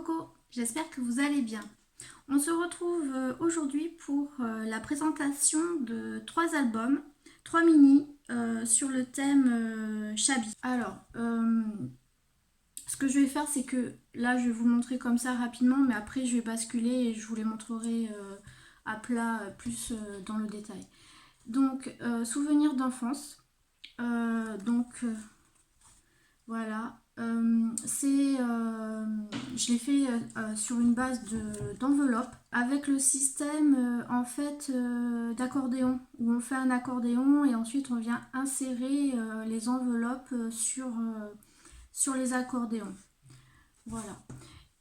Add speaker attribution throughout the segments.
Speaker 1: Coco, j'espère que vous allez bien. On se retrouve aujourd'hui pour la présentation de 3 albums, 3 mini sur le thème Chabi. Alors, ce que je vais faire, c'est que là, je vais vous montrer comme ça rapidement, mais après, je vais basculer et je vous les montrerai à plat plus dans le détail. Donc, souvenirs d'enfance. Voilà, je l'ai fait sur une base d'enveloppe avec le système en fait d'accordéon où on fait un accordéon et ensuite on vient insérer les enveloppes sur les accordéons. Voilà.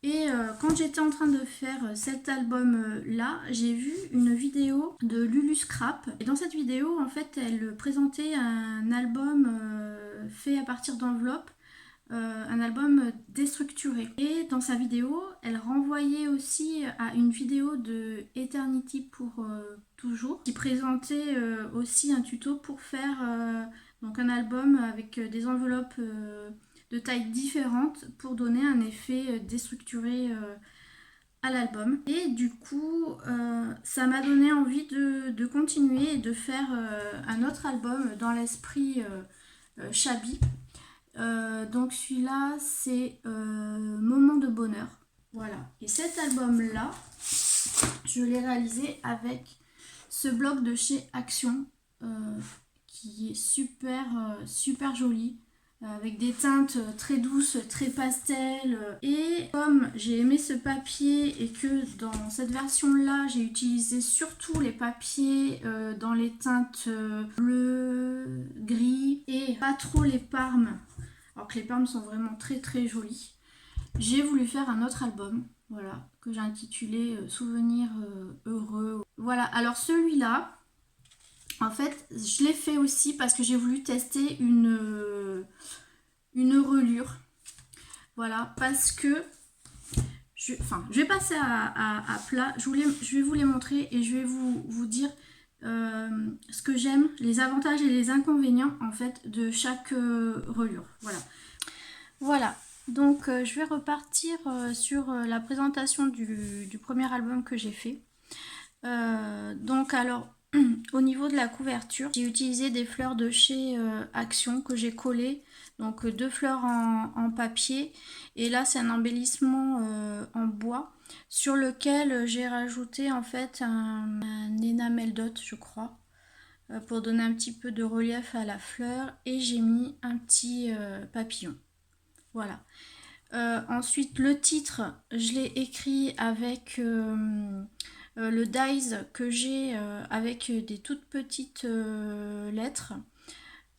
Speaker 1: Et quand j'étais en train de faire cet album là, j'ai vu une vidéo de Lulu Scrap. Et dans cette vidéo, en fait, elle présentait un album fait à partir d'enveloppes, un album déstructuré. Et dans sa vidéo, elle renvoyait aussi à une vidéo de Eternity pour toujours, qui présentait aussi un tuto pour faire donc un album avec des enveloppes de tailles différentes pour donner un effet déstructuré à l'album. Et du coup, ça m'a donné envie de continuer et de faire un autre album dans l'esprit Chabi. Donc celui-là, c'est Moment de bonheur. Voilà. Et cet album-là, je l'ai réalisé avec ce bloc de chez Action qui est super joli avec des teintes très douces, très pastel. Et comme j'ai aimé ce papier et que dans cette version-là, j'ai utilisé surtout les papiers dans les teintes bleu, gris et pas trop les parmes, alors que les parmes sont vraiment très jolies, j'ai voulu faire un autre album, voilà, que j'ai intitulé Souvenirs heureux. Voilà, alors celui-là, en fait, je l'ai fait aussi parce que j'ai voulu tester une relure. Voilà, parce que je vais passer à plat. Je vais vous les montrer et je vais vous dire ce que j'aime, les avantages et les inconvénients en fait de chaque relure. Voilà. Donc je vais repartir sur la présentation du premier album que j'ai fait. Donc alors au niveau de la couverture, j'ai utilisé des fleurs de chez Action que j'ai collées. Donc 2 fleurs en papier. Et là c'est un embellissement en bois sur lequel j'ai rajouté en fait un enamel dot je crois. Pour donner un petit peu de relief à la fleur. Et j'ai mis un petit papillon. Voilà. Ensuite le titre, je l'ai écrit avec... le dies que j'ai avec des toutes petites lettres.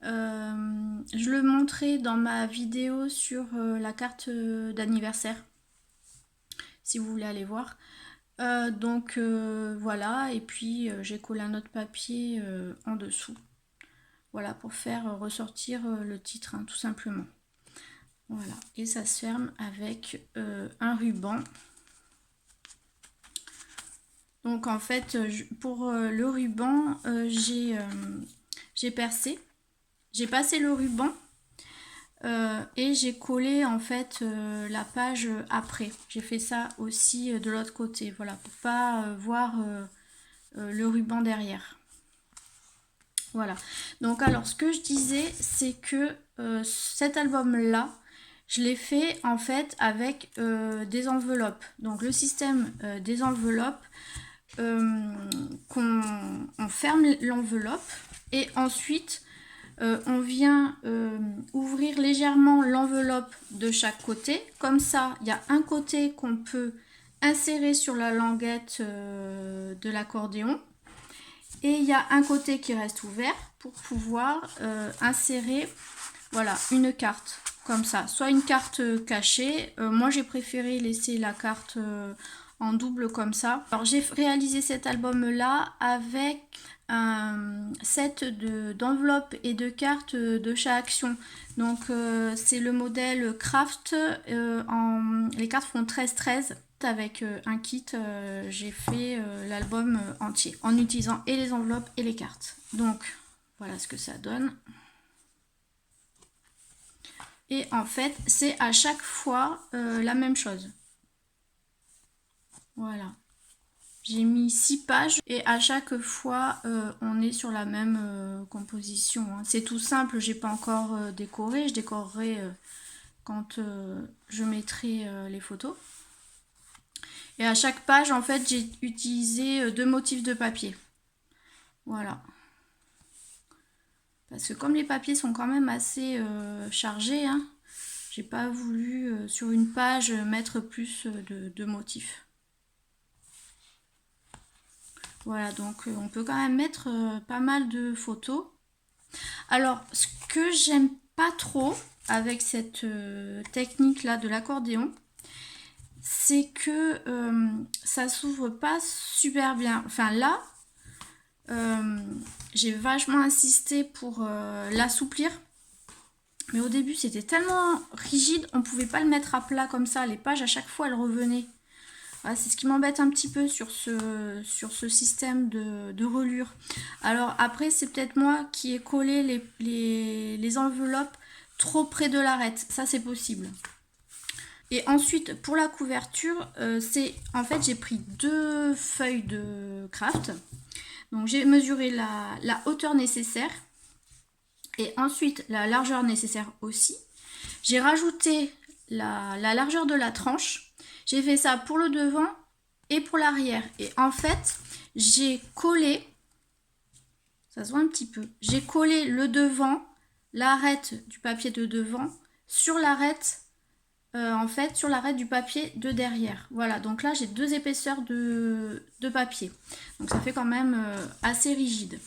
Speaker 1: Je le montrais dans ma vidéo sur la carte d'anniversaire, si vous voulez aller voir. Donc voilà, et puis j'ai collé un autre papier en dessous. Voilà, pour faire ressortir le titre, hein, tout simplement. Voilà, et ça se ferme avec un ruban. Donc en fait, pour le ruban, j'ai percé, j'ai passé le ruban et j'ai collé en fait la page après. J'ai fait ça aussi de l'autre côté, voilà, pour pas voir le ruban derrière. Voilà. Donc alors, ce que je disais, c'est que cet album-là, je l'ai fait en fait avec des enveloppes. Donc le système des enveloppes, on ferme l'enveloppe et ensuite on vient ouvrir légèrement l'enveloppe de chaque côté. Comme ça, il y a un côté qu'on peut insérer sur la languette de l'accordéon. Et il y a un côté qui reste ouvert pour pouvoir insérer voilà, une carte comme ça. Soit une carte cachée. Moi, j'ai préféré laisser la carte en double comme ça. Alors, j'ai réalisé cet album-là avec un set d'enveloppes et de cartes de chez Action. Donc, c'est le modèle Craft. Les cartes font 13-13. Avec un kit, j'ai fait l'album entier en utilisant et les enveloppes et les cartes. Donc voilà ce que ça donne. Et en fait c'est à chaque fois la même chose. Voilà. J'ai mis 6 pages et à chaque fois on est sur la même composition, hein. C'est tout simple, j'ai pas encore décoré, je décorerai quand je mettrai les photos. Et à chaque page en fait j'ai utilisé 2 motifs de papier. Voilà. Parce que comme les papiers sont quand même assez chargés, hein, j'ai pas voulu sur une page mettre plus de motifs. Voilà, donc on peut quand même mettre pas mal de photos. Alors, ce que j'aime pas trop avec cette technique là de l'accordéon, c'est que ça s'ouvre pas super bien. Enfin là, j'ai vachement insisté pour l'assouplir. Mais au début, c'était tellement rigide, on pouvait pas le mettre à plat comme ça. Les pages, à chaque fois, elles revenaient. Voilà, c'est ce qui m'embête un petit peu sur ce système de relure. Alors après, c'est peut-être moi qui ai collé les enveloppes trop près de l'arête. Ça, c'est possible. Et ensuite, pour la couverture, en fait, j'ai pris 2 feuilles de craft. Donc, j'ai mesuré la hauteur nécessaire. Et ensuite, la largeur nécessaire aussi. J'ai rajouté la largeur de la tranche. J'ai fait ça pour le devant et pour l'arrière. Et en fait, j'ai collé, ça se voit un petit peu, j'ai collé le devant, l'arête du papier de devant, sur l'arête, en fait, sur l'arête du papier de derrière. Voilà, donc là, j'ai 2 épaisseurs de papier. Donc ça fait quand même assez rigide.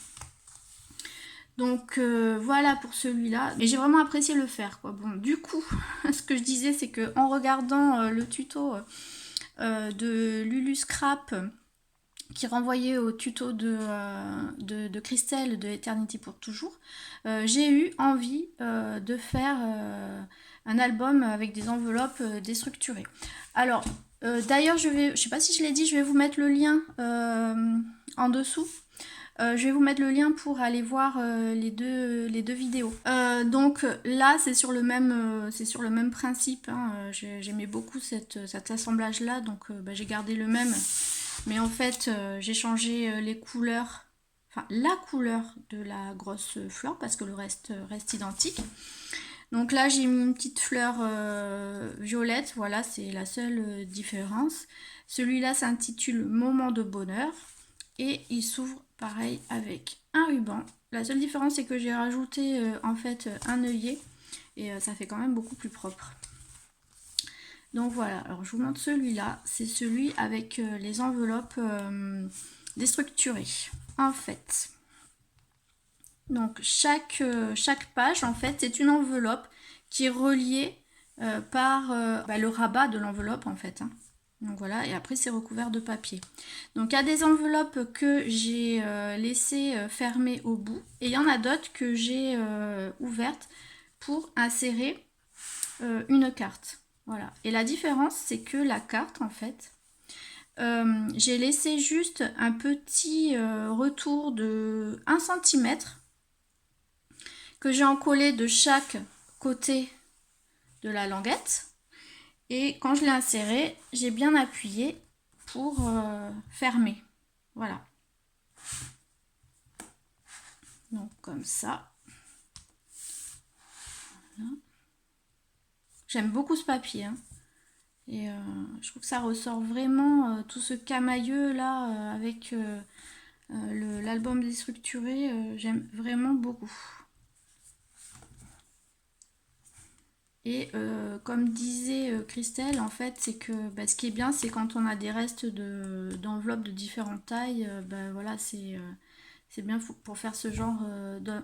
Speaker 1: Donc voilà pour celui-là. Mais j'ai vraiment apprécié le faire, quoi. Bon, du coup, ce que je disais, c'est que en regardant le tuto de Lulu Scrap, qui renvoyait au tuto de Christelle de Eternity pour toujours, j'ai eu envie de faire un album avec des enveloppes déstructurées. Alors, d'ailleurs, je sais pas si je l'ai dit, je vais vous mettre le lien en dessous. Je vais vous mettre le lien pour aller voir les deux vidéos. Donc là, c'est sur le même principe, hein. J'aimais beaucoup cet assemblage là, donc j'ai gardé le même. Mais en fait, j'ai changé les couleurs, enfin la couleur de la grosse fleur parce que le reste reste identique. Donc là, j'ai mis une petite fleur violette, voilà, c'est la seule différence. Celui-là s'intitule Moment de bonheur et il s'ouvre pareil avec un ruban. La seule différence, c'est que j'ai rajouté en fait un œillet et ça fait quand même beaucoup plus propre. Donc voilà, alors je vous montre celui-là, c'est celui avec les enveloppes déstructurées. En fait, donc chaque page en fait c'est une enveloppe qui est reliée par le rabat de l'enveloppe en fait, hein. Donc voilà, et après c'est recouvert de papier. Donc il y a des enveloppes que j'ai laissées fermées au bout et il y en a d'autres que j'ai ouvertes pour insérer une carte. Voilà. Et la différence, c'est que la carte, en fait, j'ai laissé juste un petit retour de 1 cm que j'ai encollé de chaque côté de la languette. Et quand je l'ai inséré, j'ai bien appuyé pour fermer. Voilà. Donc comme ça. Voilà. J'aime beaucoup ce papier, hein. Et je trouve que ça ressort vraiment tout ce camailleux là avec l'album déstructuré. J'aime vraiment beaucoup. Et comme disait Christelle, en fait, c'est que ce qui est bien, c'est quand on a des restes d'enveloppes de différentes tailles, voilà, c'est bien pour faire ce genre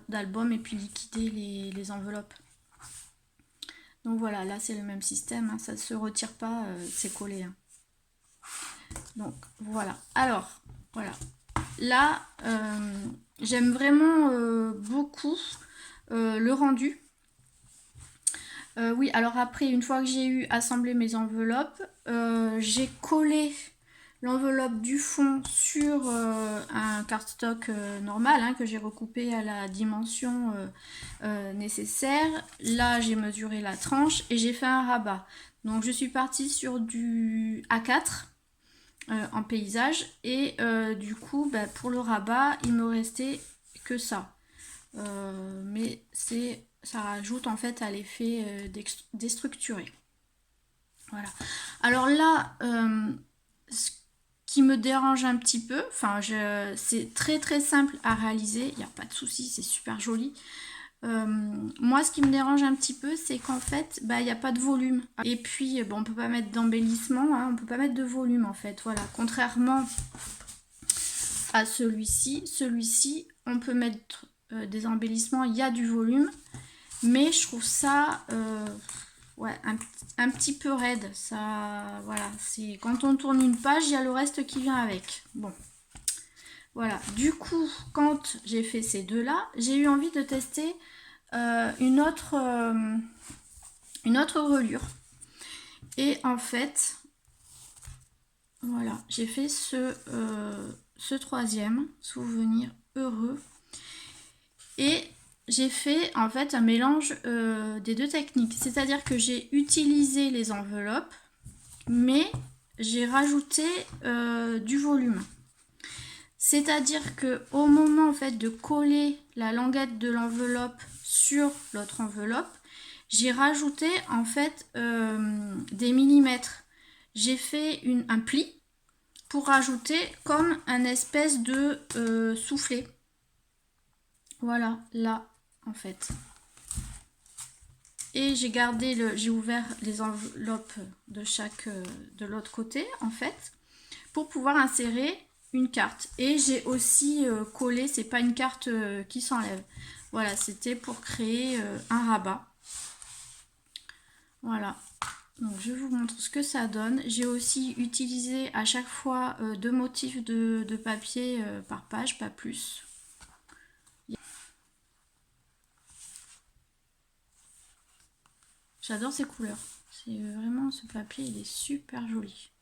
Speaker 1: d'album et puis liquider les enveloppes. Donc voilà, là c'est le même système, hein, ça ne se retire pas, c'est collé, hein. Donc voilà, alors voilà, là j'aime vraiment beaucoup le rendu. Oui, alors après, une fois que j'ai eu assemblé mes enveloppes, j'ai collé l'enveloppe du fond sur un cardstock normal, hein, que j'ai recoupé à la dimension nécessaire. Là, j'ai mesuré la tranche et j'ai fait un rabat. Donc, je suis partie sur du A4 en paysage. Et du coup, bah, pour le rabat, il me restait que ça. Mais ça rajoute en fait à l'effet déstructuré. Voilà. Alors là, ce qui me dérange un petit peu, enfin, c'est très très simple à réaliser, il n'y a pas de souci, c'est super joli. Moi, ce qui me dérange un petit peu, c'est qu'en fait, bah, il n'y a pas de volume. Et puis, bon, on peut pas mettre d'embellissement, hein, on peut pas mettre de volume en fait. Voilà. Contrairement à celui-ci, on peut mettre des embellissements, il y a du volume, mais je trouve ça ouais, un petit peu raide. Ça, voilà, c'est quand on tourne une page, il y a le reste qui vient avec. Bon. Voilà, du coup, quand j'ai fait ces deux-là, j'ai eu envie de tester une autre reliure. Et en fait, voilà, j'ai fait ce troisième, souvenir heureux. Et j'ai fait en fait un mélange des deux techniques. C'est-à-dire que j'ai utilisé les enveloppes, mais j'ai rajouté du volume. C'est-à-dire que au moment en fait de coller la languette de l'enveloppe sur l'autre enveloppe, j'ai rajouté en fait des millimètres. J'ai fait un pli pour rajouter comme un espèce de soufflet. Voilà, là en fait. Et j'ai ouvert les enveloppes de l'autre côté en fait pour pouvoir insérer une carte. Et j'ai aussi collé, c'est pas une carte qui s'enlève. Voilà, c'était pour créer un rabat. Voilà. Donc je vous montre ce que ça donne. J'ai aussi utilisé à chaque fois deux motifs de papier par page, pas plus. J'adore ces couleurs. C'est vraiment, ce papier, il est super joli.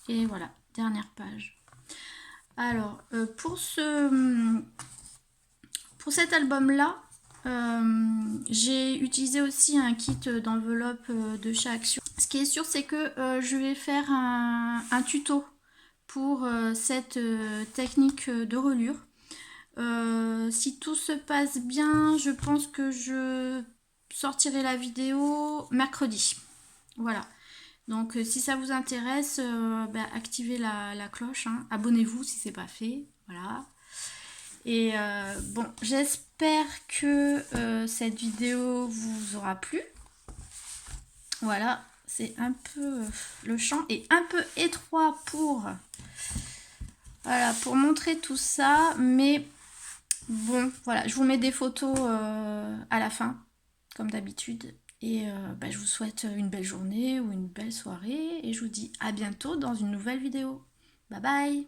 Speaker 1: Et voilà, dernière page. Alors, pour cet album-là, j'ai utilisé aussi un kit d'enveloppe de chez Action. Ce qui est sûr, c'est que je vais faire un tuto pour cette technique de reliure. Si tout se passe bien, je pense que je sortirai la vidéo mercredi. Voilà. Donc si ça vous intéresse, bah, activez la cloche, hein. Abonnez-vous si c'est pas fait. Voilà. Et bon, j'espère que cette vidéo vous aura plu. Voilà, c'est un peu... le champ est un peu étroit voilà, pour montrer tout ça. Mais bon, voilà, je vous mets des photos à la fin, comme d'habitude. Et bah, je vous souhaite une belle journée ou une belle soirée. Et je vous dis à bientôt dans une nouvelle vidéo. Bye bye!